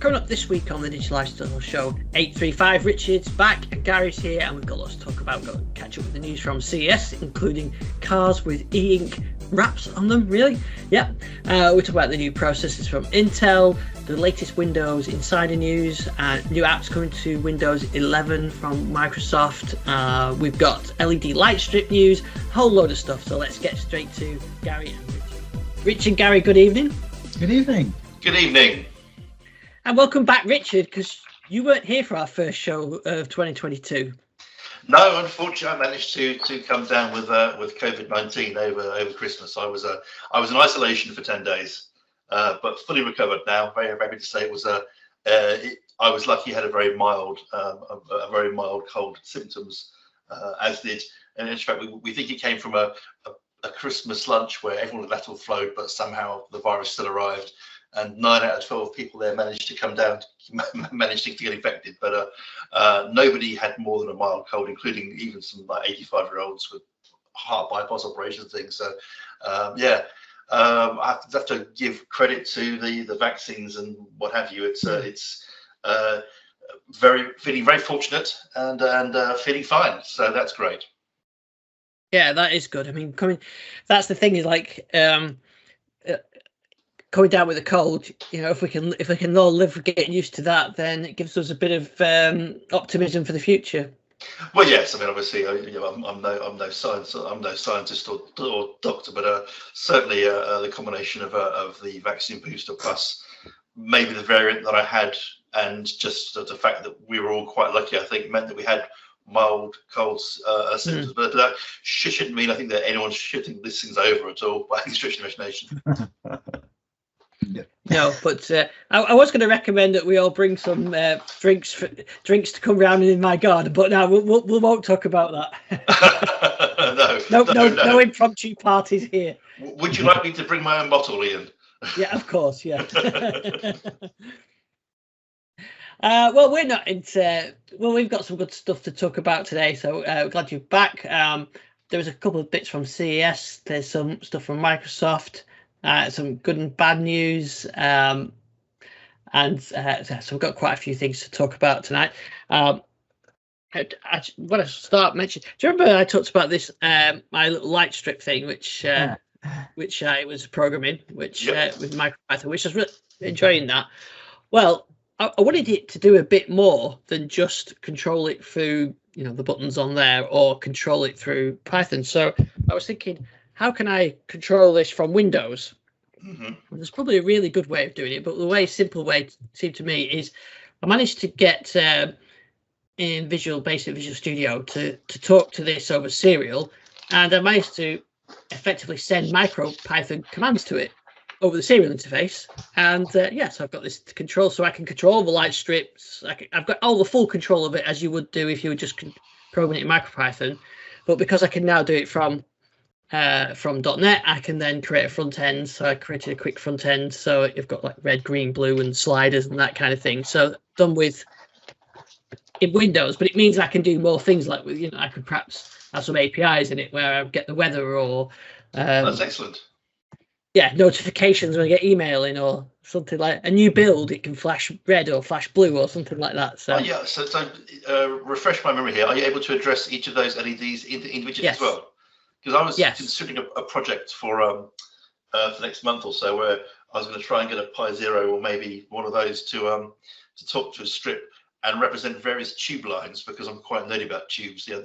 Coming up this week on the Digital Lifestyle Show, 835 Richard's back and Gary's here, and we've got lots to talk about. We've got to catch up with the news from CES, including cars with e-ink wraps on them, really. Yeah. We talk about the new processors from Intel, the latest Windows Insider news, new apps coming to Windows 11 from Microsoft. We've got LED light strip news, a whole load of stuff. So let's get straight to Gary and Richard. Richard, Gary, good evening. Good evening. Good evening. And welcome back, Richard, because you weren't here for our first show of 2022. No, unfortunately, I managed to come down with COVID-19 over Christmas. I was in isolation for 10 days, but fully recovered now. Very happy to say it was I was lucky. Had a very mild cold symptoms, as did, and in fact we think it came from a Christmas lunch where everyone had let all float, but somehow the virus still arrived. And 9 out of 12 people there managed to get infected, but nobody had more than a mild cold, including even some like 85-year-olds with heart bypass operations and things. So I have to give credit to the vaccines and what have you. It's feeling very fortunate and feeling fine. So that's great. Yeah, that is good. I mean, that's the thing is like. Coming down with a cold, you know, if we can all live with getting used to that, then it gives us a bit of optimism for the future. Well, yes, I mean, obviously, I'm no scientist or doctor, but certainly the combination of the vaccine booster plus maybe the variant that I had, and just the fact that we were all quite lucky, I think, meant that we had mild colds symptoms. But that shouldn't mean I think that anyone should think this thing's over at all by any stretch of imagination. No, but I was going to recommend that we all bring some drinks to come round in my garden, but now we won't talk about that. No impromptu parties here. Would you like me to bring my own bottle, Ian? Yeah, of course, yeah. Well, we're not into. Well, we've got some good stuff to talk about today, so glad you're back. There was a couple of bits from CES. There's some stuff from Microsoft. Some good and bad news, so we've got quite a few things to talk about tonight. I want to start mentioning. Do you remember I talked about this my little light strip thing, which I was programming, with MicroPython, which I was really enjoying that. Well, I wanted it to do a bit more than just control it through the buttons on there or control it through Python. So I was thinking, how can I control this from Windows? Mm-hmm. Well, there's probably a really good way of doing it, but the simple way seemed to me is I managed to get in Basic Visual Studio to talk to this over serial, and I managed to effectively send MicroPython commands to it over the serial interface. And so I've got this control, so I can control the light strips. I've got all the full control of it as you would do if you were just programming it in MicroPython, but because I can now do it from .NET, I can then create a front end. So I created a quick front end. So you've got like red, green, blue, and sliders and that kind of thing. So done in Windows, but it means I can do more things like I could perhaps have some APIs in it where I get the weather or that's excellent. Yeah, notifications when I get email in or something like a new build. It can flash red or flash blue or something like that. So So refresh my memory here. Are you able to address each of those LEDs individually as well? Because I was considering a project for next month or so where I was going to try and get a Pi Zero or maybe one of those to talk to a strip and represent various tube lines, because I'm quite nerdy about tubes, the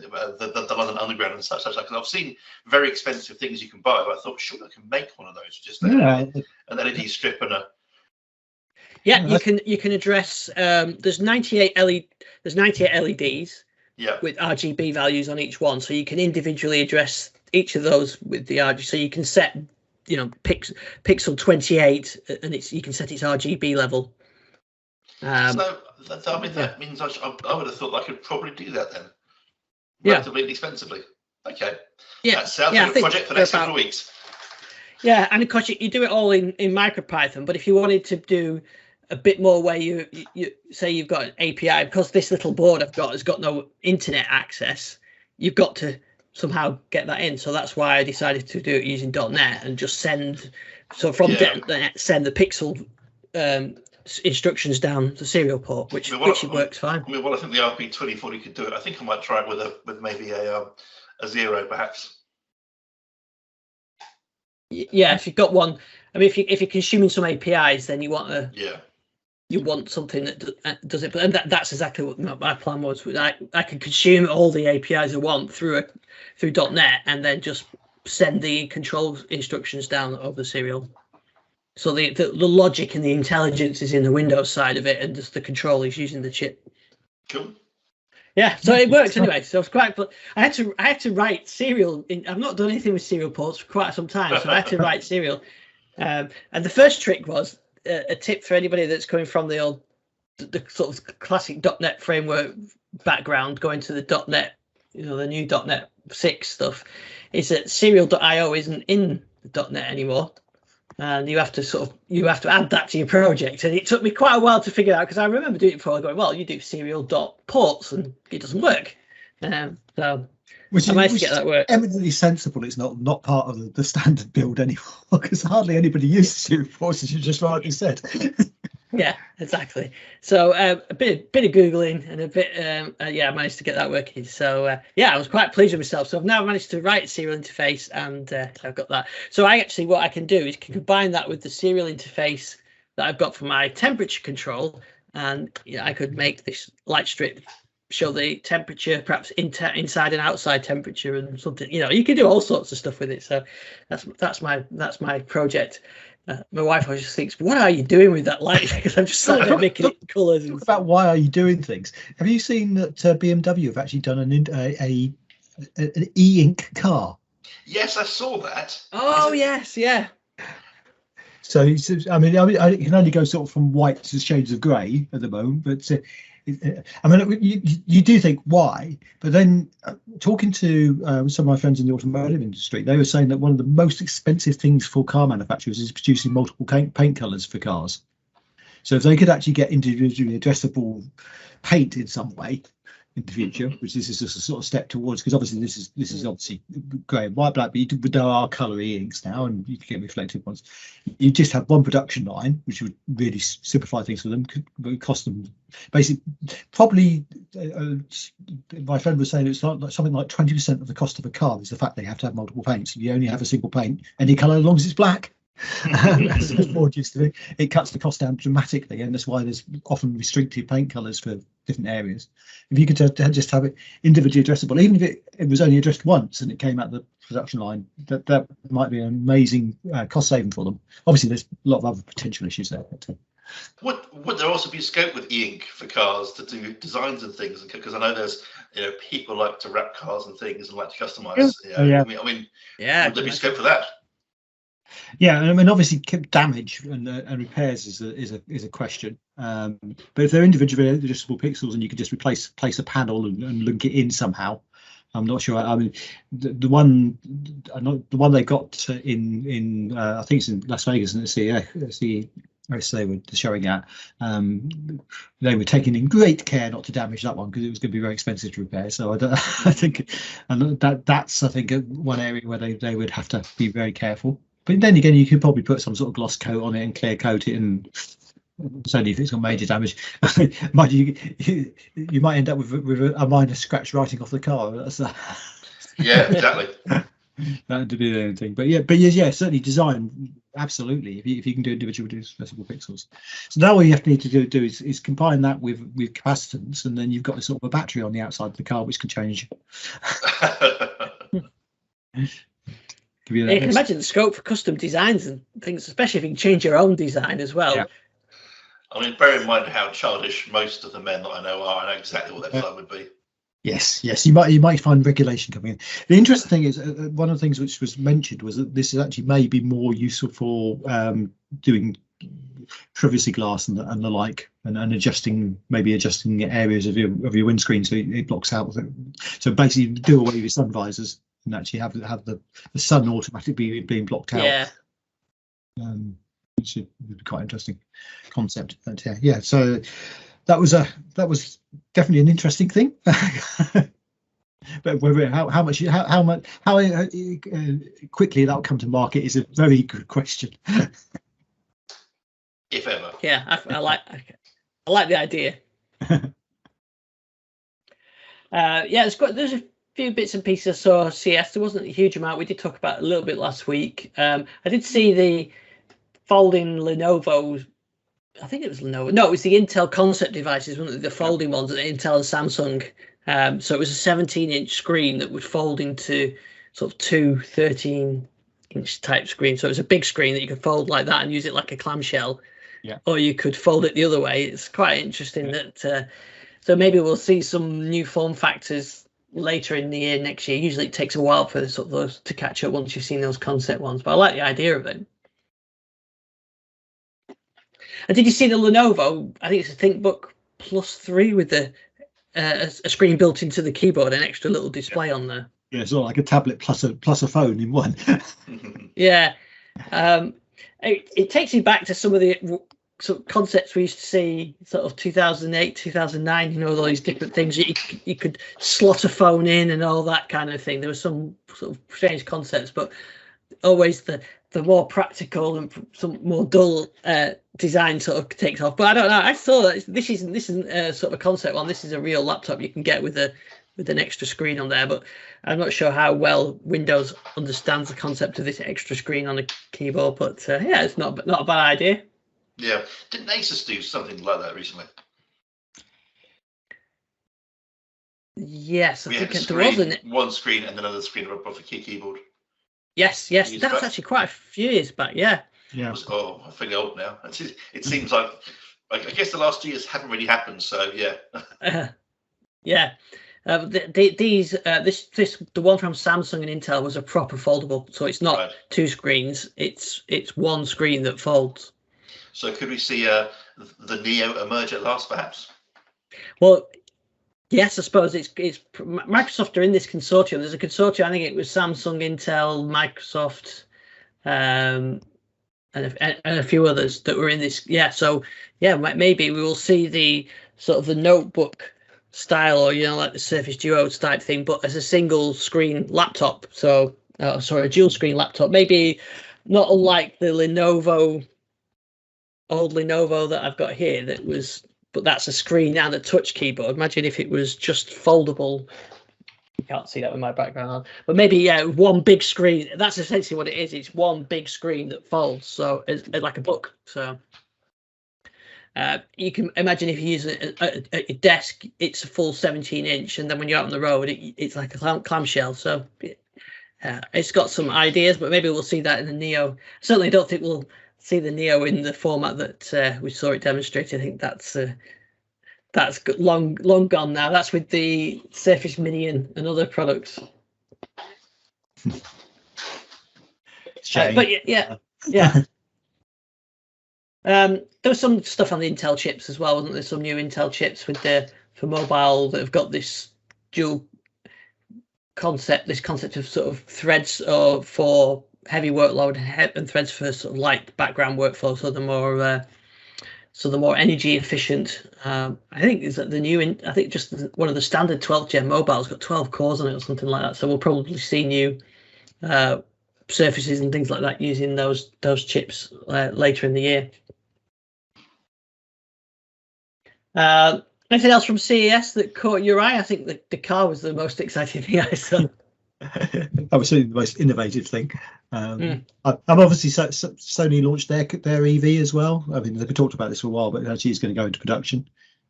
London Underground and such. Because I've seen very expensive things you can buy, but I thought, sure, I can make one of those. Just an LED strip and a. Yeah, you can address. There's 98 LEDs. Yeah. With RGB values on each one, so you can individually address each of those with the RGB. So you can set, pixel 28, and you can set its RGB level. That means I would have thought I could probably do that then, relatively inexpensively. Okay. Yeah. That sounds like a project for the next couple of weeks. Yeah, and of course you do it all in MicroPython. But if you wanted to do a bit more where you say you've got an API, because this little board I've got has got no internet access, you've got to somehow get that in. So that's why I decided to do it using .NET and just send. So from .NET, send the pixel instructions down the serial port, which works fine. I mean, well, I think the RP2040 could do it. I think I might try it with maybe a 0 perhaps. Yeah, if you've got one, I mean, if you're consuming some APIs, then you want you want something that does it. And that's exactly what my plan was. I can consume all the APIs I want through .NET, and then just send the control instructions down over the serial. So the logic and the intelligence is in the Windows side of it, and just the control is using the chip. Cool. Yeah, so it works anyway. So it's quite. I had to write serial. I've not done anything with serial ports for quite some time, so I had to write serial. And the first trick was a tip for anybody that's coming from the sort of classic .NET framework background, going to the .NET, the new .NET 6 stuff, is that serial.io isn't in the .NET anymore. And you have to add that to your project, and it took me quite a while to figure out, because I remember doing it before. Going, well, you do serial.ports, and it doesn't work. So which I managed to get that work. Eminently sensible. It's not part of the standard build anymore, because hardly anybody uses serial ports, as you just rightly said. Yeah, exactly. So a bit of googling and a bit, I managed to get that working. So I was quite pleased with myself. So I've now managed to write a serial interface, and I've got that. So what I can do is combine that with the serial interface that I've got for my temperature control, and I could make this light strip show the temperature, perhaps inside and outside temperature, and something. You can do all sorts of stuff with it. So that's my project. My wife always just thinks, "What are you doing with that light?" Because I'm just sort of making it colours. Talk about why are you doing things? Have you seen that BMW have actually done an e-ink car? Yes, I saw that. Oh yes, yeah. So I mean, I can only go sort of from white to shades of grey at the moment, but I mean, you do think why, but then talking to some of my friends in the automotive industry, they were saying that one of the most expensive things for car manufacturers is producing multiple paint colours for cars. So if they could actually get individually addressable paint in some way in the future, which this is just a sort of step towards, because obviously this is obviously grey and white, black, but there are colour e-inks now, and you can get reflective ones. You just have one production line, which would really simplify things for them. Could cost them basically probably. My friend was saying it's like something like 20% of the cost of a car is the fact they have to have multiple paints. If you only have a single paint, any colour as long as it's black. As Ford used to do, it cuts the cost down dramatically, and that's why there's often restricted paint colours for different areas. If you could just have it individually addressable, even if it was only addressed once and it came out the production line, that might be an amazing cost saving for them. Obviously, there's a lot of other potential issues there. Would there also be scope with e-ink for cars to do designs and things? Because I know there's people like to wrap cars and things and like to customize. Yeah. I mean, would there be scope for that? Yeah, I mean, obviously, damage and repairs is a question. But if they're individually adjustable pixels and you can just place a panel and link it in somehow, I'm not sure. I mean, the one they got in I think it's in Las Vegas and as they were showing at, they were taking in great care not to damage that one because it was going to be very expensive to repair. So I think that's one area where they would have to be very careful. But then again, you could probably put some sort of gloss coat on it and clear coat it, and it's only if it's got major damage. You might end up with a minor scratch writing off the car. That's Yeah, exactly. That would be the only thing. But yeah, certainly design, absolutely. If you can do individual addressable pixels. So now what you have to do is combine that with capacitance, and then you've got a sort of a battery on the outside of the car which can change. You can imagine the scope for custom designs and things, especially if you can change your own design as well. Yeah. I mean, bear in mind how childish most of the men that I know are. I know exactly what their design would be. Yes, you might find regulation coming in. The interesting thing is one of the things which was mentioned was that this is actually maybe more useful for doing privacy glass and the like, and adjusting areas of your windscreen so it blocks out. So basically, do away with sun visors and actually have the sun automatically being blocked out. Yeah. Which would be quite interesting concept. But yeah. So that was definitely an interesting thing. But how quickly that'll come to market is a very good question. If ever. Yeah, I like the idea. Yeah, there's a few bits and pieces I saw CS. There wasn't a huge amount. We did talk about it a little bit last week. I did see the folding Lenovo. I think it was Lenovo. No, it was the Intel concept devices, wasn't it? The folding ones at Intel and Samsung. So it was a 17-inch screen that would fold into sort of two 13-inch type screens. So it was a big screen that you could fold like that and use it like a clamshell. Yeah. Or you could fold it the other way. It's quite interesting that. So maybe we'll see some new form factors later in the year, next year. Usually it takes a while for sort of those to catch up once you've seen those concept ones. But I like the idea of it. And did you see the Lenovo? I think it's a ThinkBook Plus 3 with a screen built into the keyboard, an extra little display on there. Yeah, it's sort of like a tablet plus a phone in one. Yeah. It takes you back to some of the sort of concepts we used to see sort of 2008, 2009, you know, all these different things. You could slot a phone in and all that kind of thing. There were some sort of strange concepts, but always the more practical and some more dull design sort of takes off. But I don't know. I saw that this isn't sort of a concept one. This is a real laptop you can get with an extra screen on there. But I'm not sure how well Windows understands the concept of this extra screen on the keyboard. But yeah, it's not a bad idea. Yeah, didn't Asus do something like that recently? Yes, I think there was one screen and another screen above the keyboard. Yes, that's actually quite a few years back. Yeah. Yeah. I feel old now. It seems like I guess the last 2 years haven't really happened. So yeah. Yeah. The one from Samsung and Intel was a proper foldable, so it's not two screens. It's one screen that folds. So could we see the Neo emerge at last, perhaps? Well, yes, I suppose it's Microsoft are in this consortium. There's a consortium. I think it was Samsung, Intel, Microsoft, and a few others that were in this. Yeah, so yeah, maybe we will see the sort of the notebook style, or like the Surface Duo type thing, but as a single screen laptop. So a dual screen laptop. Maybe not unlike the old Lenovo that I've got here. But that's a screen and a touch keyboard. Imagine if it was just foldable. You can't see that with my background on. But maybe, one big screen. That's essentially what it is. It's one big screen that folds. So it's like a book. So you can imagine if you use a desk, it's a full 17-inch. And then when you're out on the road, it's like a clamshell. So it's got some ideas, but maybe we'll see that in the Neo. Certainly don't think we'll see the Neo in the format that we saw it demonstrated. I think that's long gone now. That's with the Surface Mini and other products. But yeah. There was some stuff on the Intel chips as well, wasn't there? Some new Intel chips for mobile that have got this dual concept. This concept of sort of threads for heavy workload and threads for sort of light background workflow, so the more energy efficient. I think is that the new. I think just one of the standard 12th gen mobiles got 12 cores on it or something like that. So we'll probably see new surfaces and things like that using those chips later in the year. Anything else from CES that caught your eye? I think the car was the most exciting thing I saw. I was saying the most innovative thing. I'm obviously Sony launched their EV as well. I mean, they've talked about this for a while, but actually it's going to go into production,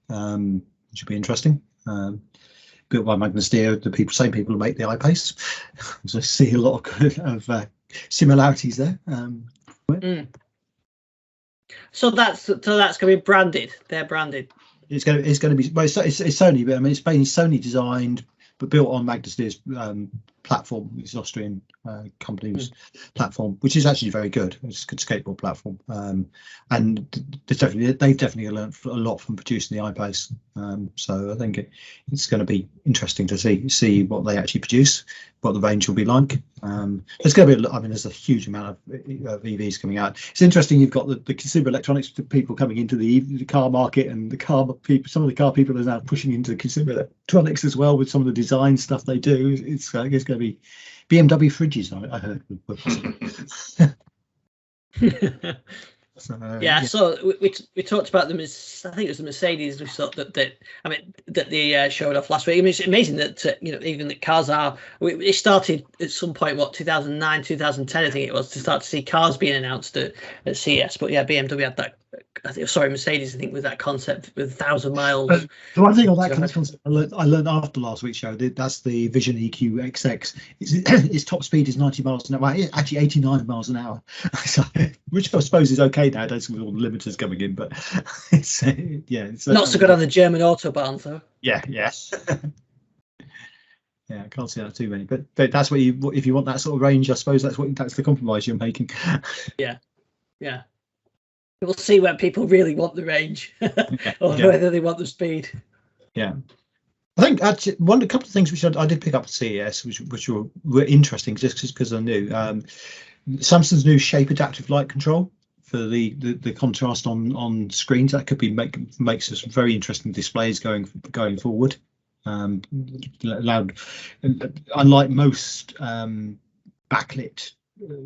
which will be interesting. Built by Magnus Steel, the same people who make the iPace. So I see a lot of similarities there. So that's going to be branded. They're branded. It's going to be. Well, it's Sony, but I mean, it's Sony designed, but built on Magnus Steel's platform. It's an Austrian company's platform, which is actually very good. It's a good skateboard platform, and they've definitely learned a lot from producing the iPace. So I think it's going to be interesting to see what they actually produce, what the range will be like. There's going to be, there's a huge amount of EVs coming out. It's interesting. You've got the consumer electronics people coming into the car market, and the car people. Some of the car people are now pushing into consumer electronics as well with some of the design stuff they do. It's going to be BMW fridges. I heard. So, yeah, so we talked about them as, I think it was the Mercedes we thought that they showed off last week. I mean, it's amazing that even that cars are. It started at some point, 2009, 2010, I think it was, to start to see cars being announced at CES. But yeah, BMW had that. Mercedes, I think, with that concept with 1,000 miles. The one thing on that concept I learned after last week's show, that's the Vision EQ XX. Its top speed is 90 miles an hour. Well, actually 89 miles an hour, which I suppose is okay nowadays with all the limiters coming in. But it's not so good on the German autobahns, though. Yeah. Yeah, I can't see that too many. But that's what if you want that sort of range, I suppose that's the compromise you're making. Yeah. We'll see when people really want the range, or whether they want the speed. Yeah, I think actually a couple of things which I did pick up at CES, which were interesting, just because I knew Samsung's new shape adaptive light control for the contrast on screens. That could makes us very interesting displays going forward. Allowed, unlike most backlit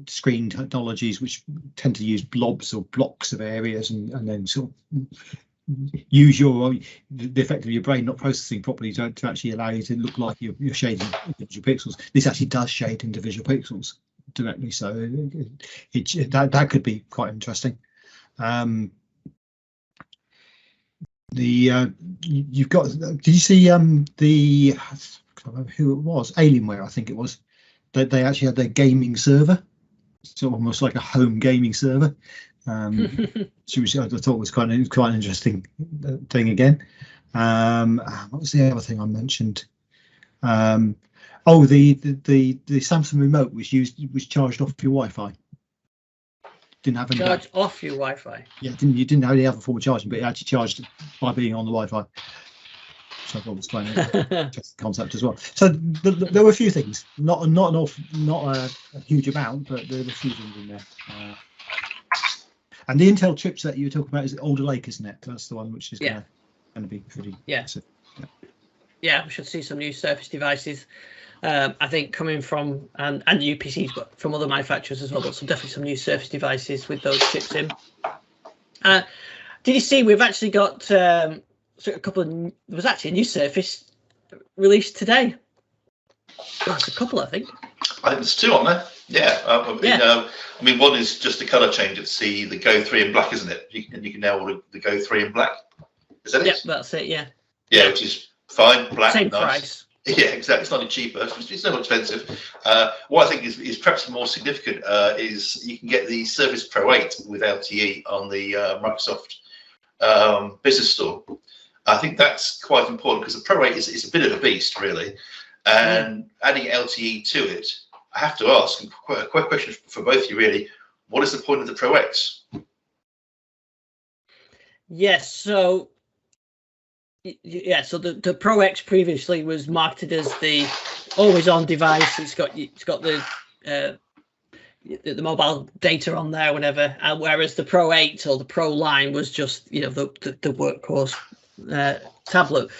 screen technologies, which tend to use blobs or blocks of areas and then sort of use the effect of your brain not processing properly to actually allow you to look like you're shading individual pixels. This actually does shade individual pixels directly, so that could be quite interesting. You've got, did you see I can't remember who it was, Alienware, I think it was. They actually had their gaming server, so almost like a home gaming server, which I thought was quite an interesting thing again. What was the other thing I mentioned? The Samsung remote was charged off your Wi-Fi. Didn't have any charge off your Wi-Fi. Yeah, you didn't have any other form of charging, but it actually charged by being on the Wi-Fi. So I thought was quite an interesting concept as well. So there were a few things, not a huge amount, but there were a few things in there. And the Intel chipset you were talking about is Alder Lake, isn't it? That's the one which is going to be pretty. Yeah. Yeah, we should see some new Surface devices. I think coming from and new PCs, but from other manufacturers as well. But definitely some new Surface devices with those chips in. Did you see we've actually got a couple of? There was actually a new Surface released today. There's a couple, I think. I think there's two on there. Yeah. I mean, one is just a colour change. It's the Go 3 in black, isn't it? You can now order the Go 3 in black. Is that it? Yep, that's it. Yeah. Yeah, which is fine. Black, same nice price. Yeah, exactly. It's not any cheaper. It's not expensive. What I think is perhaps more significant is you can get the Surface Pro 8 with LTE on the Microsoft Business Store. I think that's quite important because the Pro 8 is a bit of a beast, really. And adding LTE to it, I have to ask a quick question for both of you, really. What is the point of the Pro X? Yes, so the Pro X previously was marketed as the always-on device. It's got the mobile data on there, whenever. Whereas the Pro 8 or the Pro line was just the workhorse tablet.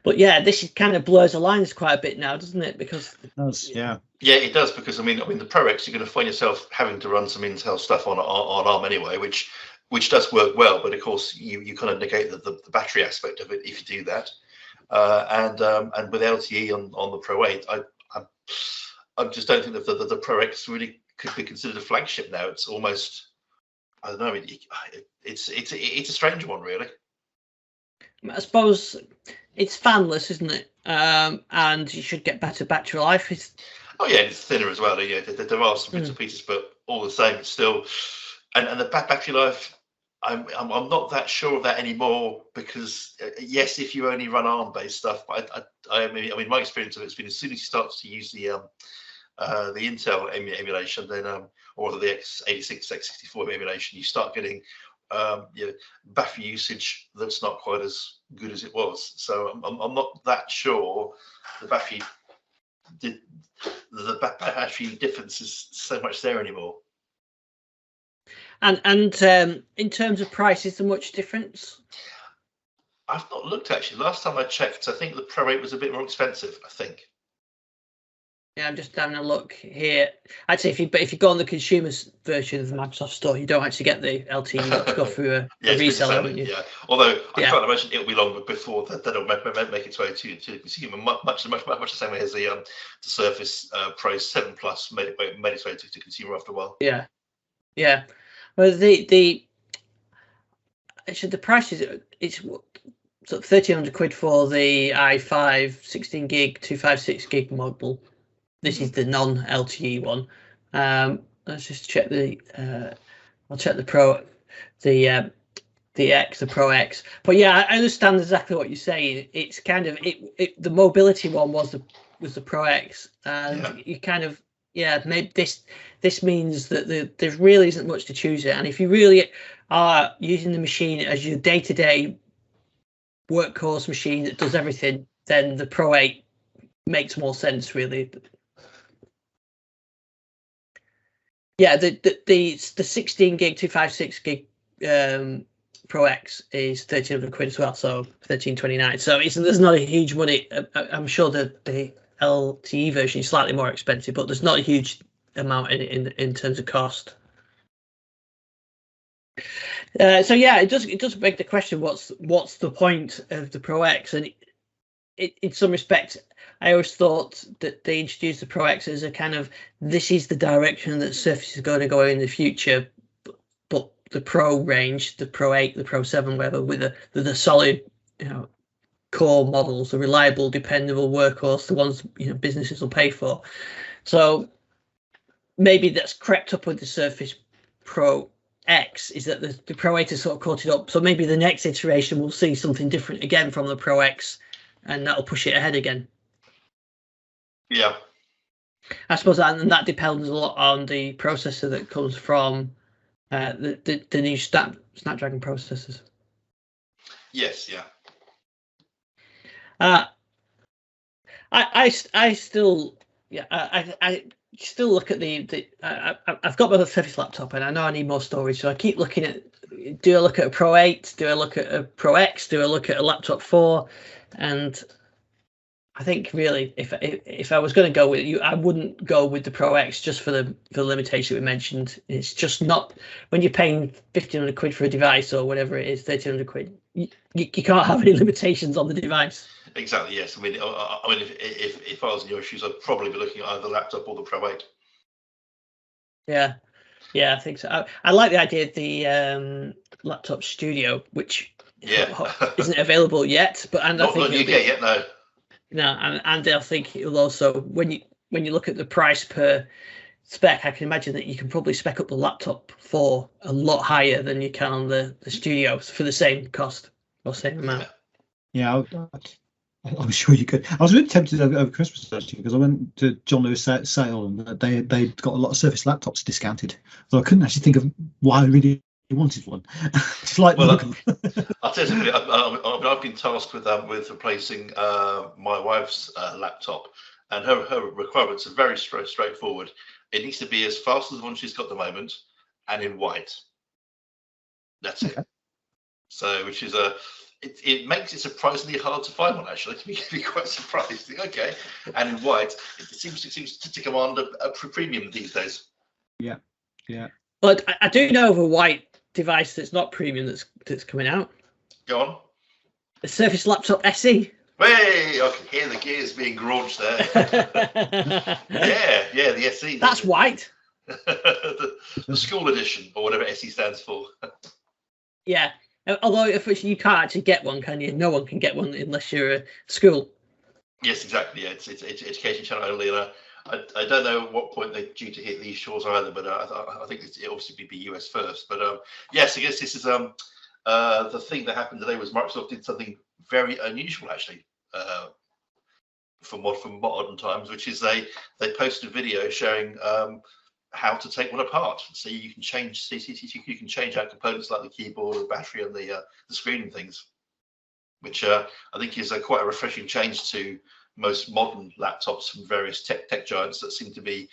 But yeah, this kind of blurs the lines quite a bit now, doesn't it? Because it does, yeah. Yeah, it does, because I mean the Pro X, you're going to find yourself having to run some Intel stuff on ARM anyway, which does work well, but of course you kind of negate the battery aspect of it if you do that. And with LTE on the Pro 8, I just don't think that the Pro X really could be considered a flagship now. It's almost, I don't know, it's a strange one, really. I suppose it's fanless, isn't it? And you should get better battery life. Oh yeah, it's thinner as well. Yeah, there are some bits and pieces, but all the same, it's still. And the battery life, I'm not that sure of that anymore, because yes, if you only run ARM-based stuff, but I mean, my experience of it's been as soon as you start to use the Intel emulation, then or the x86, x64 emulation, you start getting battery usage that's not quite as good as it was. So I'm not that sure the battery difference is so much there anymore. And in terms of price, is there much difference? I've not looked, actually. Last time I checked, I think the Pro 8 was a bit more expensive, I think. Yeah, I'm just having a look here. Actually, if you go on the consumer's version of the Microsoft Store, you don't actually get the LTE. You have to go through a reseller, haven't you? Yeah. Although I can't imagine it'll be long before that'll make its way to the consumer. Much the same way as the Surface Pro 7 Plus made its way to consumer after a while. Yeah. Well, actually the price it's sort of £1,300 for the i5 16 gig 256 gig model. This is the non-LTE one. Let's just check I'll check the Pro, the X, the Pro X. But yeah, I understand exactly what you're saying. It's kind of the mobility one was the Pro X, and you kind of maybe this means that there really isn't much to choose it. And if you really are using the machine as your day-to-day workhorse machine that does everything, then the Pro 8 makes more sense, really. Yeah, the 16 gig 256 gig Pro X is £1,300 as well, so £1,329. So there's not a huge money. I'm sure that the LTE version is slightly more expensive, but there's not a huge amount in terms of cost. So yeah, it does beg the question: what's the point of the Pro X? And in some respects, I always thought that they introduced the Pro X as a kind of, this is the direction that Surface is going to go in the future, but the Pro range, the Pro 8, the Pro 7, whatever, with the solid, core models, the reliable, dependable workhorse, the ones businesses will pay for. So maybe that's crept up with the Surface Pro X, is that the Pro 8 has sort of caught it up. So maybe the next iteration will see something different again from the Pro X, and that'll push it ahead again. Yeah, I suppose that depends a lot on the processor that comes from the new Snapdragon processors. Yes, yeah. I still I still look at I've got my Surface laptop, and I know I need more storage, so I keep looking at, do I look at a Pro 8, do I look at a Pro X, do I look at a laptop 4? And I think really, if I was going to go with you, I wouldn't go with the Pro X just for the limitation we mentioned. It's just not, when you're paying £1,500 for a device or whatever it is, £1,300, you can't have any limitations on the device. Exactly. Yes. I mean, if I was in your shoes, I'd probably be looking at either the laptop or the Pro 8. Yeah, I think so. I like the idea of the laptop studio, which isn't available yet, but not in the UK yet, no. No, and I think it will also, when you look at the price per spec, I can imagine that you can probably spec up the laptop for a lot higher than you can on the studio for the same cost or same amount. Yeah, I'm sure you could. I was really tempted over Christmas actually, because I went to John Lewis sale and they got a lot of Surface laptops discounted, so I couldn't actually think of why I really wanted one. Just like, well, I'll tell you something. I've been tasked with replacing my wife's laptop, and her requirements are very straightforward. It needs to be as fast as the one she's got at the moment, and in white. That's it. So, which is it makes it surprisingly hard to find one, actually. To be quite surprised. Okay, and in white, it seems to command a premium these days. Yeah. But I do know of a white device that's not premium that's coming out. Go on. The Surface Laptop SE. Hey, I can hear the gears being graunched there. yeah, the SE. That's white. the school edition, or whatever SE stands for. Yeah. Although if you can't actually get one, can you? No one can get one unless you're a school. Yes, exactly. Yeah, it's education channel only, and I don't know at what point they're due to hit these shores either, but I think it obviously be US first. But yes, I guess this is the thing that happened today was Microsoft did something very unusual actually from modern times, which is they posted a video showing how to take one apart. So you can change out components like the keyboard, the battery, and the screen and things, which I think is quite a refreshing change to most modern laptops from various tech giants that seem to be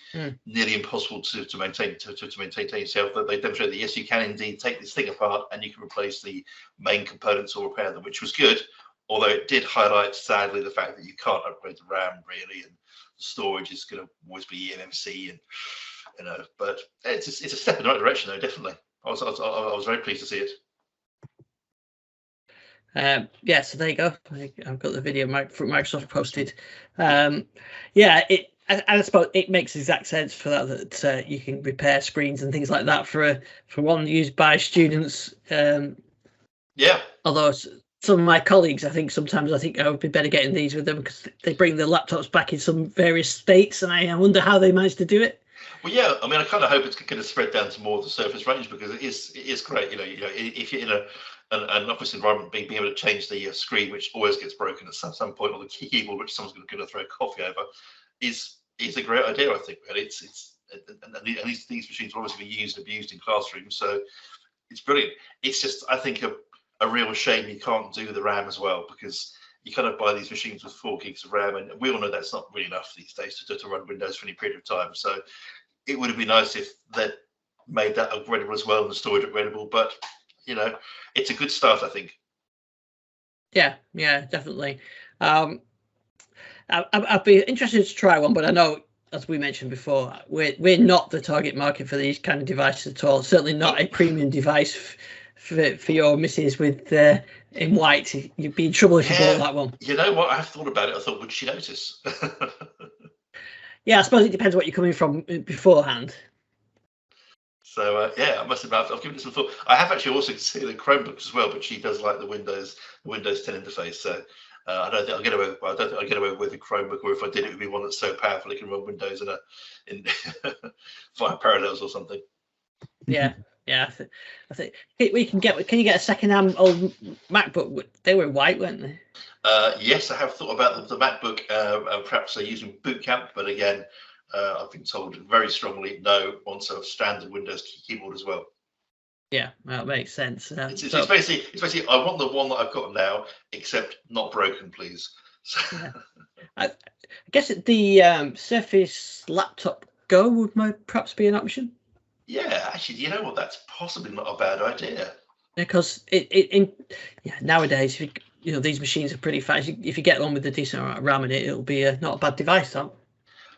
nearly impossible to maintain yourself. That they demonstrate that yes, you can indeed take this thing apart and you can replace the main components or repair them, which was good. Although it did highlight, sadly, the fact that you can't upgrade the RAM really, and storage is going to always be eMMC, and but it's a step in the right direction, though. Definitely, I was very pleased to see it. Yeah, so there you go. I've got the video Microsoft posted. I suppose it makes exact sense for that you can repair screens and things like that for one used by students. Although some of my colleagues, I think I would be better getting these with them because they bring their laptops back in some various states, and I wonder how they managed to do it. Well, yeah, I mean, I kind of hope it's going to spread down to more of the Surface range, because it is great. If you're in an office environment, being able to change the screen, which always gets broken at some point, or the keyboard, which someone's going to throw coffee over, is a great idea. I think, really. And these machines are obviously being abused in classrooms, so it's brilliant. It's just, I think, a real shame you can't do the RAM as well, because you kind of buy these machines with 4 gigs of RAM, and we all know that's not really enough these days to run Windows for any period of time. So it would have been nice if they'd made that upgradable as well, and the storage upgradable. But it's a good start, I think. Yeah, definitely. I'd be interested to try one, but I know, as we mentioned before, we're not the target market for these kind of devices at all. Certainly not a premium device for your missus with in white. You'd be in trouble if you bought that one. You know what? I've thought about it. I thought, would she notice? Yeah, I suppose it depends what you're coming from beforehand. So I must admit, I've given it some thought. I have actually also considered the Chromebooks as well, but she does like the Windows 10 interface. So I don't think I'll get away. I don't think I'll get away with a Chromebook, or if I did, it would be one that's so powerful it can run Windows in 5 parallels or something. Yeah. I think we can get. Can you get a second-hand old MacBook? They were white, weren't they? Yes, I have thought about the MacBook. Perhaps they're using Boot Camp, but again, I've been told very strongly no. Want a standard Windows keyboard as well. Yeah, that makes sense. It's basically I want the one that I've got now, except not broken, please. Yeah. I guess the Surface Laptop Go would perhaps be an option. Yeah, actually, you know what? That's possibly not a bad idea. Because nowadays, these machines are pretty fast. If you get one with a decent amount of RAM in it, it'll be not a bad device, though.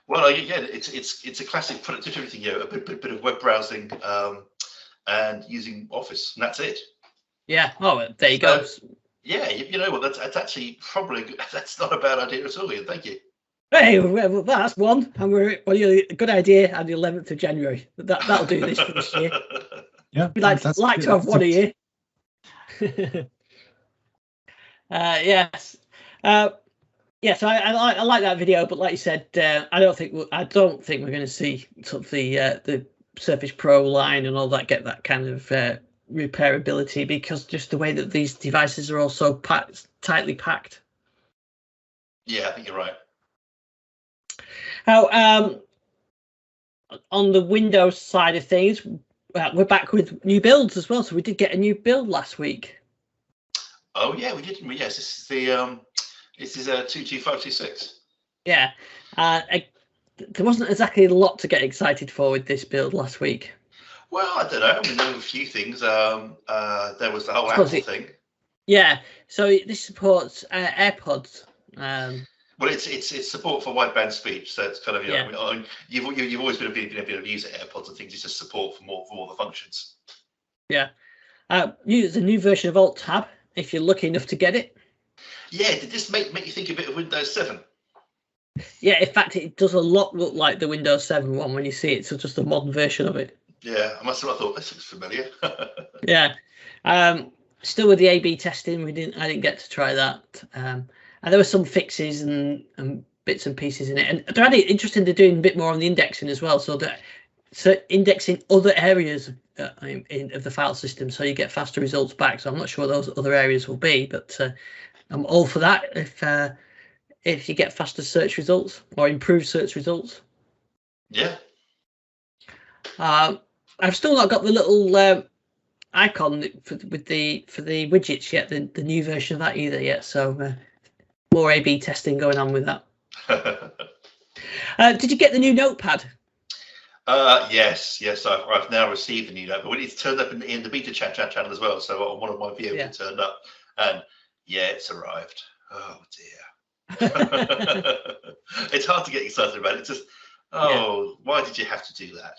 Well, again, it's a classic productivity thing. A bit of web browsing and using Office, and that's it. Yeah. Oh, there you go. Yeah, you know what? That's actually that's not a bad idea at all, Ian. Thank you. Hey, well, that's one, and a good idea. On the 11th of January, that'll do this for this year. Yeah, we'd like to have one a year. Yes. So I like that video, but like you said, I don't think we're going to see sort of the Surface Pro line and all that get that kind of repairability, because just the way that these devices are all so tightly packed. Yeah, I think you're right. Now, on the Windows side of things, we're back with new builds as well. So we did get a new build last week. Oh yeah, we did. Yes, this is 22526. Yeah, there wasn't exactly a lot to get excited for with this build last week. Well, I don't know. I mean, there were a few things. There was the whole Apple thing. Yeah, so this supports AirPods. Well, it's support for wideband speech, so it's kind of I mean, you've always been able to use AirPods and things. It's just support for more the functions. Yeah, use the new version of Alt Tab if you're lucky enough to get it. Yeah, did this make you think a bit of Windows 7? Yeah, in fact, it does a lot look like the Windows 7 one when you see it. So just a modern version of it. Yeah, I must have thought this looks familiar. Yeah, still with the A/B testing, I didn't get to try that. And there were some fixes and bits and pieces in it, and they're really interested in doing a bit more on the indexing as well. So indexing other areas of the file system, so you get faster results back. So I'm not sure those other areas will be, but I'm all for that if you get faster search results or improved search results. Yeah. I've still not got the little icon for the widgets yet, the new version of that either yet. So more A/B testing going on with that. Did you get the new notepad? Yes. I've now received the new notepad. It's turned up in the beta chat channel as well. So on one of my videos, it turned up, and yeah, it's arrived. Oh dear. It's hard to get excited about it. Just, why did you have to do that?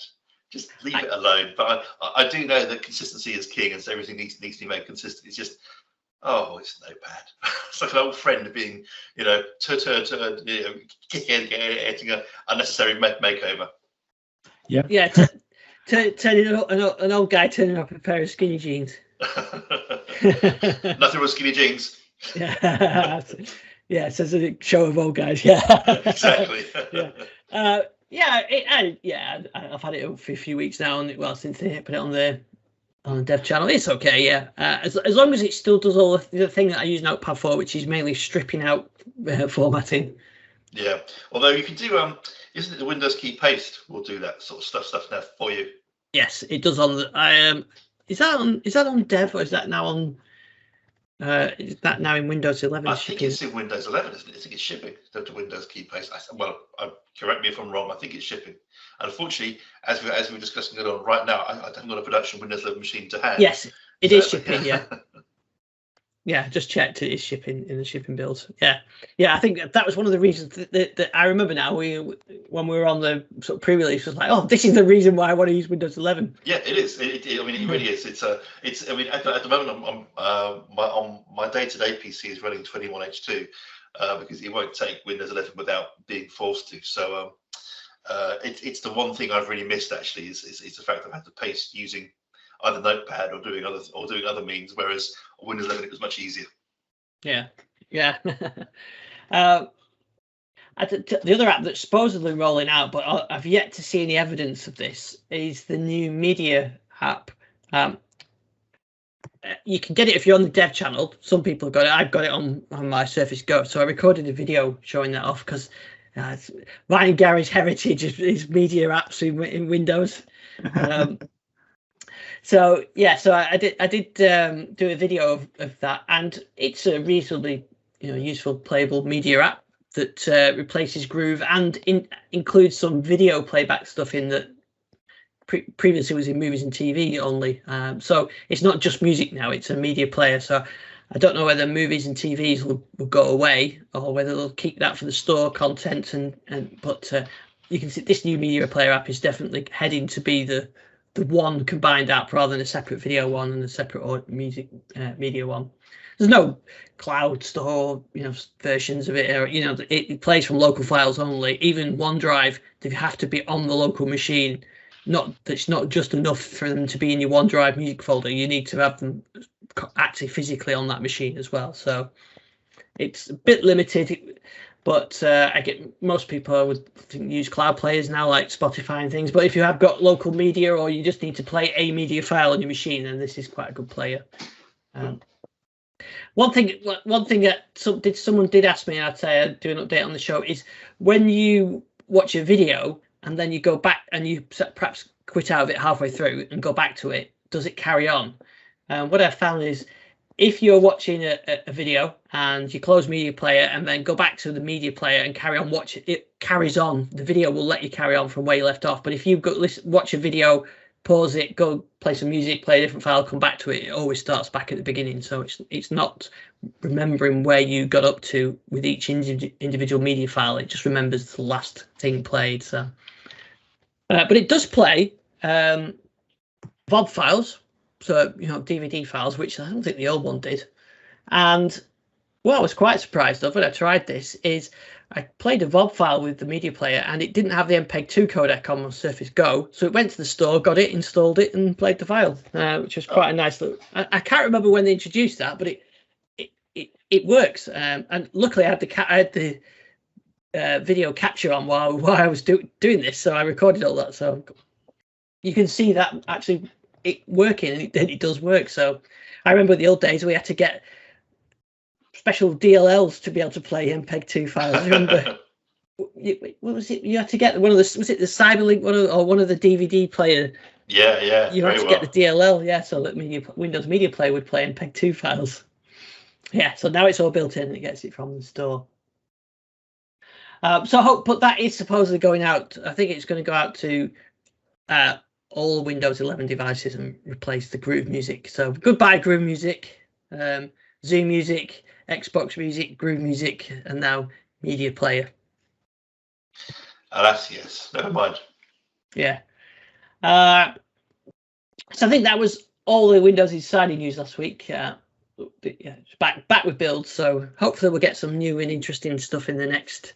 Just leave it alone. But I do know that consistency is king, and so everything needs to be made consistent. It's just, it's Notepad. It's like an old friend being, getting an unnecessary makeover. Yeah. Yeah. Turning an old guy turning up a pair of skinny jeans. Nothing with skinny jeans. Yeah. Yeah, it says a show of old guys. Yeah. Exactly. I've had it up for a few weeks now, since they put it on the dev channel. It's okay, yeah. As long as it still does all the thing that I use Notepad for, which is mainly stripping out formatting. Yeah. Although you can do isn't it the Windows key paste will do that sort of stuff now for you? Yes, it does on the is that on dev, or is that now on is that now in Windows 11? I think it's in Windows 11, isn't it? I think it's shipping to Windows key paste. Correct me if I'm wrong. I think it's shipping. And unfortunately, as we're discussing it on right now, I haven't got a production Windows 11 machine to hand. Yes, it is shipping. Yeah. Yeah, just checked. It is shipping in the shipping builds. Yeah. I think that was one of the reasons that I remember now. When we were on the sort of pre-release, was like, this is the reason why I want to use Windows 11. Yeah, it is. It really is. It's. At the moment, on my day-to-day PC is running 21H2 because it won't take Windows 11 without being forced to. So it's the one thing I've really missed actually is the fact that I've had to paste using either Notepad or doing other means, whereas on Windows 11 it was much easier. Yeah. The other app that's supposedly rolling out, but I've yet to see any evidence of this, is the new media app. You can get it if you're on the dev channel. Some people have got it. I've got it on my Surface Go. So I recorded a video showing that off because mine and Gary's heritage is media apps in Windows. So I did do a video of that, and it's a reasonably useful playable media app that replaces Groove and includes some video playback stuff in that previously was in movies and TV only. So it's not just music now; it's a media player. So I don't know whether movies and TVs will go away or whether they'll keep that for the store content. But you can see this new media player app is definitely heading to be the one combined app rather than a separate video one and a separate music media one. There's no cloud store, versions of it. Or, it plays from local files only. Even OneDrive, they have to be on the local machine. It's not just enough for them to be in your OneDrive music folder. You need to have them actually physically on that machine as well. So it's a bit limited. But I get most people would use cloud players now, like Spotify and things. But if you have got local media, or you just need to play a media file on your machine, then this is quite a good player. One thing that someone did ask me, and I'd say I'd do an update on the show, is when you watch a video and then you go back and you perhaps quit out of it halfway through and go back to it, does it carry on? What I've found is, if you're watching a video and you close media player and then go back to the media player and carry on watching, it carries on. The video will let you carry on from where you left off. But if you watch a video, pause it, go play some music, play a different file, come back to it, it always starts back at the beginning. So it's not remembering where you got up to with each individual media file. It just remembers the last thing played. So, but it does play VOD files. So, DVD files, which I don't think the old one did. And what I was quite surprised of when I tried this is I played a VOD file with the media player and it didn't have the MPEG-2 codec on my Surface Go. So it went to the store, got it, installed it, and played the file, which was quite a nice little... I can't remember when they introduced that, but it works. And luckily I had the video capture on while I was doing this, so I recorded all that. So you can see that actually... it working, and it does work. So I remember the old days we had to get special DLLs to be able to play MPEG-2 files. I remember what was it? You had to get one of the, was it the Cyberlink one of the DVD player? Yeah. You had to get the DLL, so that Windows Media Player would play MPEG-2 files. Yeah, so now it's all built in and it gets it from the store. But that is supposedly going out. I think it's going to go out to all Windows 11 devices and replace the Groove Music. So goodbye Groove Music, Zoom Music, Xbox Music, Groove Music, and now media player. Alas, yes. Never mind. Yeah. So I think that was all the Windows Insider news last week. Yeah, it's back with builds. So hopefully we'll get some new and interesting stuff in the next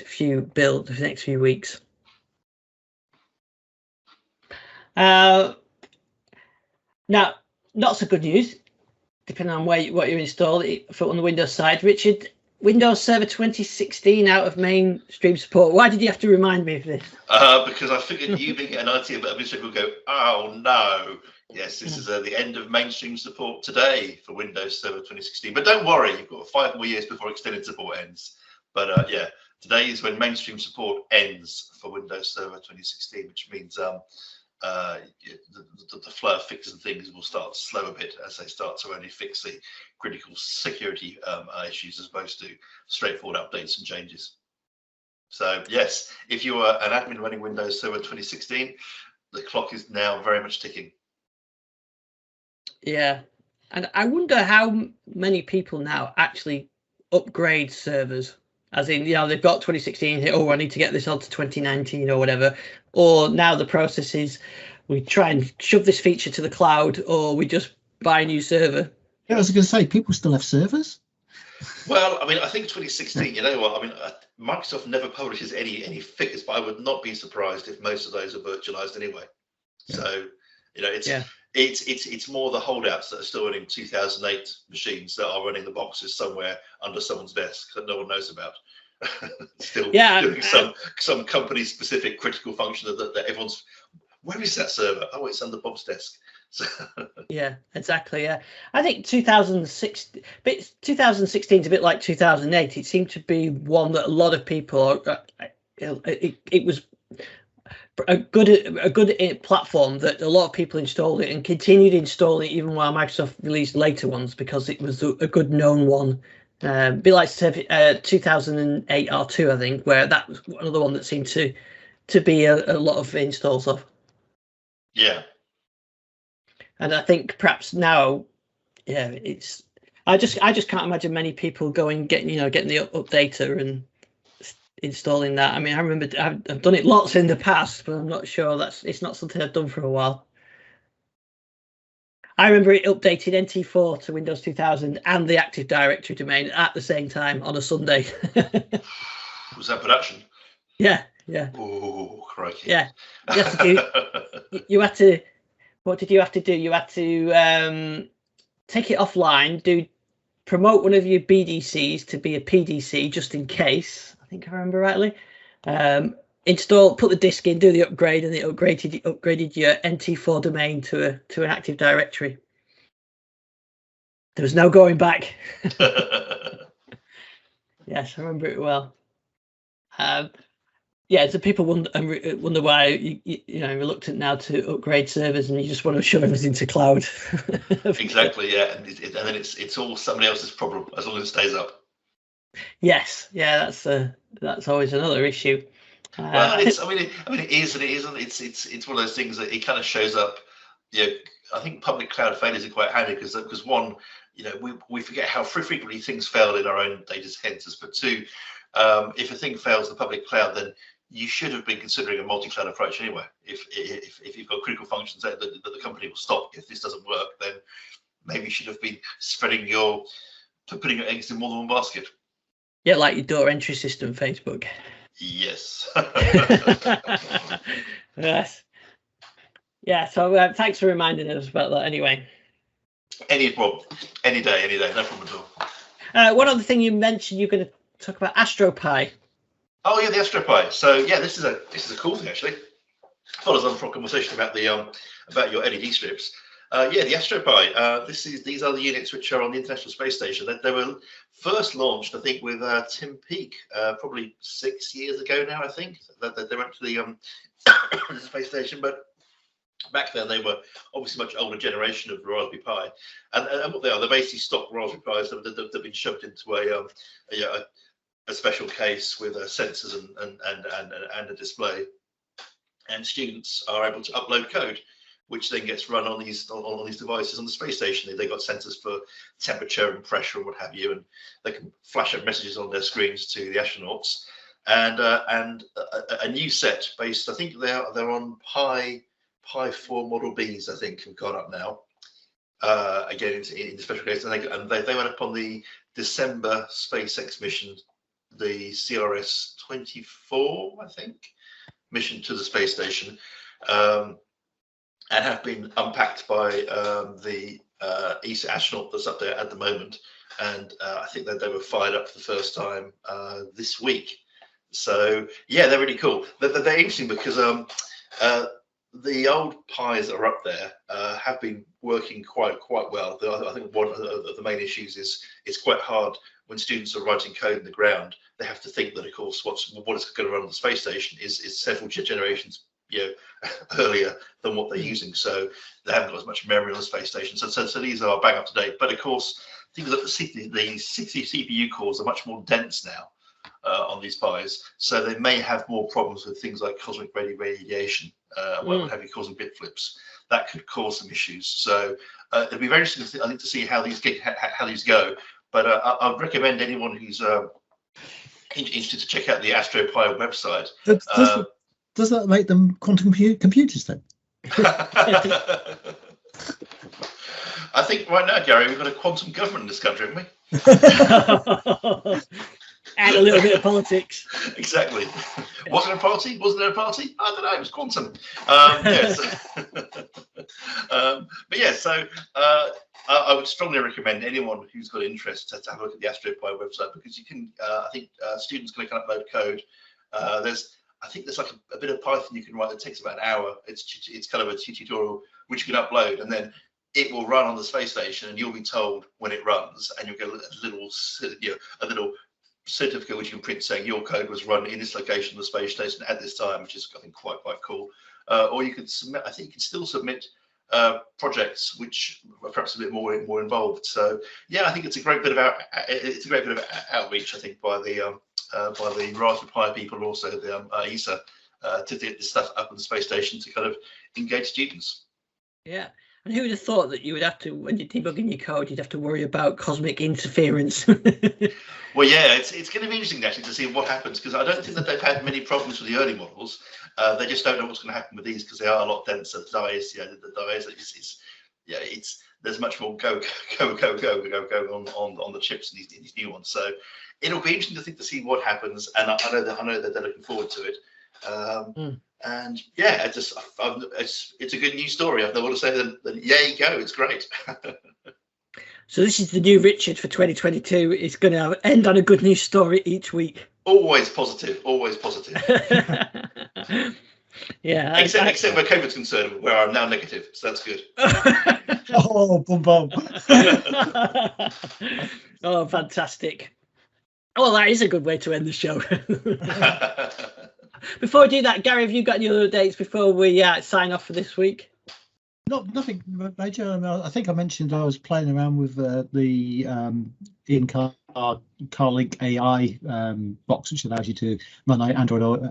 few weeks. Now, not so good news, depending on what you install on the Windows side. Richard, Windows Server 2016 out of mainstream support. Why did you have to remind me of this? Because I figured you being an IT administrator would go, oh no, yes, this is the end of mainstream support today for Windows Server 2016. But don't worry, you've got 5 more years before extended support ends. But yeah, today is when mainstream support ends for Windows Server 2016, which means the flow of fixes and things will start to slow a bit as they start to only fix the critical security issues as opposed to straightforward updates and changes. So yes, if you are an admin running Windows Server 2016, the clock is now very much ticking. Yeah, and I wonder how many people now actually upgrade servers. As in, they've got 2016, I need to get this on to 2019 or whatever. Or now the process is we try and shove this feature to the cloud, or we just buy a new server. Yeah, I was going to say, people still have servers. Well, I mean, I think 2016, you know what? I mean, Microsoft never publishes any figures, but I would not be surprised if most of those are virtualized anyway. Yeah. So, it's more the holdouts that are still running 2008 machines that are running the boxes somewhere under someone's desk that no one knows about. Still doing some company specific critical function that everyone's, where is that server? Oh, it's under Bob's desk. So. Yeah, exactly. Yeah, I think 2016 is a bit like 2008. It seemed to be one that a lot of people it was a good platform that a lot of people installed it and continued installing it even while Microsoft released later ones, because it was a good known one. Be like 2008 R2, I think, where that was another one that seemed to be a lot of installs of. Yeah. And I think perhaps now, it's. I just can't imagine many people getting the updater and installing that. I mean, I remember I've done it lots in the past, but I'm not sure it's not something I've done for a while. I remember it updated NT4 to Windows 2000 and the Active Directory domain at the same time on a Sunday. Was that production? Yeah. Oh, crikey. Yeah. You had to. What did you have to do? You had to take it offline, promote one of your BDCs to be a PDC just in case. I think I remember rightly. Install, put the disk in, do the upgrade, and it upgraded your NT4 domain to an Active Directory. There was no going back. Yes, I remember it well. Yeah, so people wonder why you're reluctant now to upgrade servers, and you just want to shove everything to cloud. Exactly, yeah, and then it's all somebody else's problem as long as it stays up. Yes, yeah, that's always another issue. Well, it is and it isn't. It's one of those things that it kind of shows up. I think public cloud failures are quite handy because one, we forget how frequently things fail in our own data centers, but two, if a thing fails in the public cloud, then you should have been considering a multi-cloud approach anyway. If you've got critical functions that the company will stop if this doesn't work, then maybe you should have been putting your eggs in more than one basket. Yeah, like your door entry system, Facebook. Yes. Yes. Yeah. So thanks for reminding us about that. Anyway. Any problem, any day, no problem at all. One other thing you mentioned, you're going to talk about AstroPi. Oh yeah, the AstroPi. So yeah, this is a cool thing actually. Follows on from a conversation about your LED strips. Yeah, the AstroPi. These are the units which are on the International Space Station. They were first launched, I think, with Tim Peake, probably 6 years ago now. I think that they went to the space station, but back then they were obviously much older generation of Raspberry Pi, and what they are, they're basically stock Raspberry Pis that have been shoved into a special case with sensors and a display, and students are able to upload code, which then gets run on these devices on the space station. They've got sensors for temperature and pressure and what have you, and they can flash up messages on their screens to the astronauts. And a new set based, I think they're on Pi 4 Model Bs, I think, have gone up now. Again, in the special case, and they went up on the December SpaceX mission, the CRS-24, I think, mission to the space station, and have been unpacked by the ESA astronaut that's up there at the moment. And I think that they were fired up for the first time this week. So yeah, they're really cool. They're interesting because the old Pis that are up there have been working quite well. I think one of the main issues is it's quite hard when students are writing code in the ground. They have to think that, of course, what is going to run on the space station is several generations earlier than what they're using. So they haven't got as much memory on the space station. So these are bang up to date. But of course, things like the CPU cores are much more dense now on these Pis. So they may have more problems with things like cosmic radiation, what have you, causing bit flips. That could cause some issues. So it'll be very interesting, I think, to see how these go. But I'd recommend anyone who's interested to check out the AstroPi website. Does that make them quantum computers then? I think right now, Gary, we've got a quantum government in this country, haven't we? And a little bit of politics. Exactly. Was it a party? Wasn't there a party? I don't know. It was quantum. Yes. But yeah, so I would strongly recommend anyone who's got interest to have a look at the AstroPi website, because you can. I think students can upload code. I think there's like a bit of Python you can write that takes about an hour. It's kind of a tutorial which you can upload, and then it will run on the space station, and you'll be told when it runs, and you'll get a little certificate which you can print saying your code was run in this location on the space station at this time, which is, I think, quite cool. Or you can submit. I think you can still submit projects which are perhaps a bit more involved. So yeah, I think it's a great bit of outreach, I think, by the Raspberry Pi people, and also the ESA, to get this stuff up on the space station to kind of engage students. Yeah. And who would have thought that you would have to, when you're debugging your code, you'd have to worry about cosmic interference? Well, yeah, it's going to be interesting actually to see what happens, because I don't think that they've had many problems with the early models. They just don't know what's going to happen with these, because they are a lot denser. The dies, there's much more go on the chips in these new ones. So it'll be interesting to see what happens, and I know that they're looking forward to it. And yeah, it's a good news story. I've no one to say that yay, go, it's great. So this is the new Richard for 2022. It's going to end on a good news story each week. Always positive, always positive. Yeah. Except where COVID's concerned, where I'm now negative, so that's good. Oh, boom. Oh, fantastic. Well, that is a good way to end the show. Before we do that, Gary, have you got any other dates before we sign off for this week? Nothing major. I think I mentioned I was playing around with the in-car CarLink AI box, which allows you to run Android Auto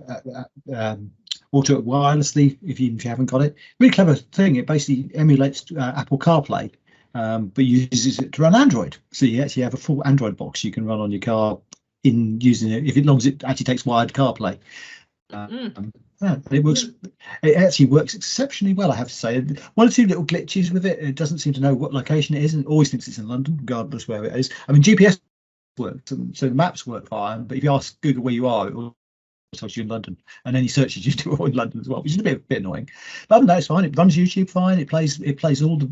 wirelessly if you haven't got it. Really clever thing. It basically emulates Apple CarPlay, but uses it to run Android. So you actually have a full Android box you can run on your car in using it, as long as it actually takes wired CarPlay. It works. It actually works exceptionally well, I have to say. One or two little glitches with it. It doesn't seem to know what location it is, and always thinks it's in London, regardless where it is. I mean, GPS works, so the maps work fine. But if you ask Google where you are, it will tell you in London, and any searches you do are in London as well, which is a bit annoying. But other than that, it's fine. It runs YouTube fine. It plays all the.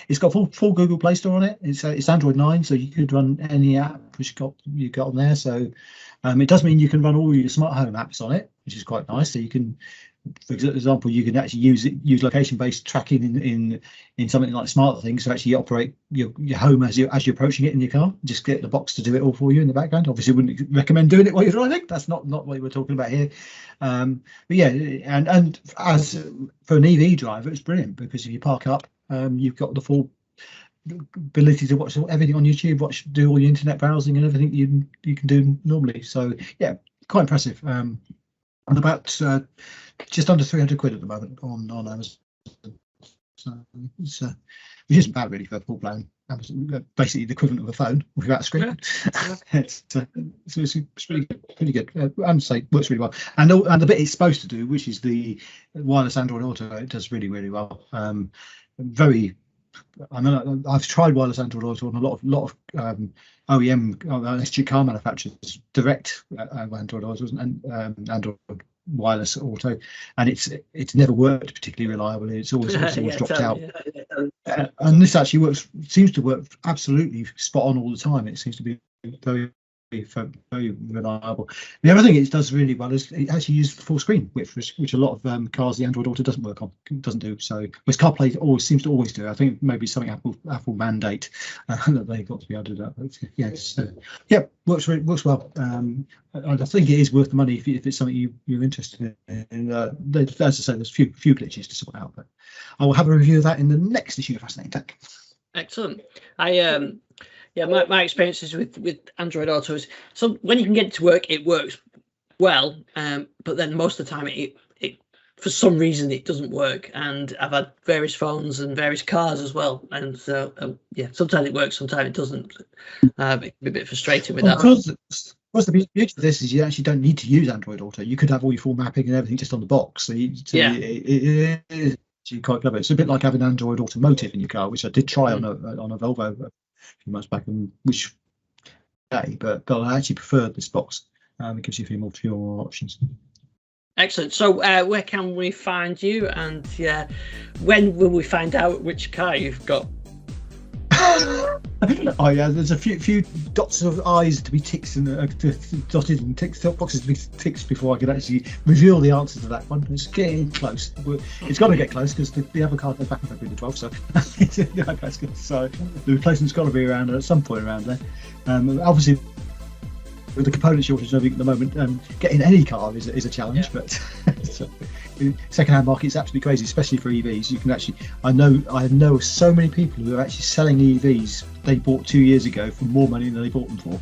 It's got full Google Play Store on it. It's Android 9, so you could run any app which you got on there. So it does mean you can run all your smart home apps on it, which is quite nice. So you can, for example, you can actually use location-based tracking in something like SmartThings to actually operate your home as you're approaching it in your car. Just get the box to do it all for you in the background. Obviously, wouldn't recommend doing it while you're driving. That's not what we're talking about here. But yeah, and as for an EV driver, it's brilliant, because if you park up, you've got the full ability to watch everything on YouTube, do all your internet browsing and everything you can do normally. So yeah, quite impressive. I'm about just under 300 quid at the moment on Amazon. So it's which isn't bad really for a full-blown basically the equivalent of a phone without a screen. Yeah. it's pretty good. And say works really well. And the bit it's supposed to do, which is the wireless Android Auto, it does really well. I've tried wireless Android Auto on a lot of OEM SG car manufacturers direct Android Autos and Android wireless Auto, and it's never worked particularly reliably. It's always dropped out. And this actually seems to work absolutely spot on all the time. It seems to be very reliable. The other thing it does really well is it actually uses full screen, which a lot of cars the Android Auto doesn't do. So which CarPlay seems to always do. I think maybe something Apple mandate that they've got to be able to do that. But yes, works well. I think it is worth the money if it's something you're interested in. As I say, there's a few glitches to sort out, but I will have a review of that in the next issue of Fascinating Tech. Excellent. My experiences with Android Auto is, so when you can get it to work, it works well, but then most of the time it for some reason it doesn't work. And I've had various phones and various cars as well, and so sometimes it works, sometimes it doesn't. It can be a bit frustrating with that. Of course, the beauty of this is you actually don't need to use Android Auto. You could have all your full mapping and everything just on the box. So it is quite clever. It's a bit like having Android Automotive in your car, which I did try on a Volvo a few months back, but I actually preferred this box. It gives you a few more options. Excellent. So where can we find you, and when will we find out which car you've got? Oh yeah, there's a few dots of I's to be ticked and dotted and ticked boxes to be ticked before I could actually reveal the answer to that one. It's getting close. It's got to get close because the other card goes back in February the 12th, so the replacement's got to be around at some point around there. Obviously, with the component shortage at the moment, getting any car is a challenge. But so, second-hand market is absolutely crazy, especially for EVs. You can actually, I know so many people who are actually selling EVs they bought 2 years ago for more money than they bought them for.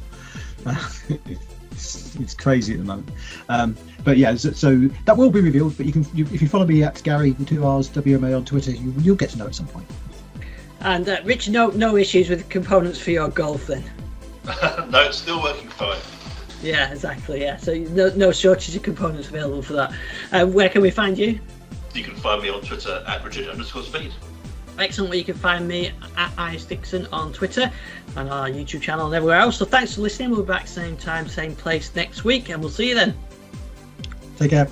It's crazy at the moment. But yeah, so that will be revealed. But if you follow me at Garry with 2 R's WMA on Twitter, you'll get to know at some point. And Rich, no issues with components for your Golf then? No, it's still working fine. Yeah, exactly. Yeah, so no shortage of components available for that. Where can we find you? You can find me on Twitter at Richard_Speed. Excellent. Well, you can find me at ISDixon on Twitter and our YouTube channel and everywhere else. So thanks for listening. We'll be back same time, same place next week, and we'll see you then. Take care.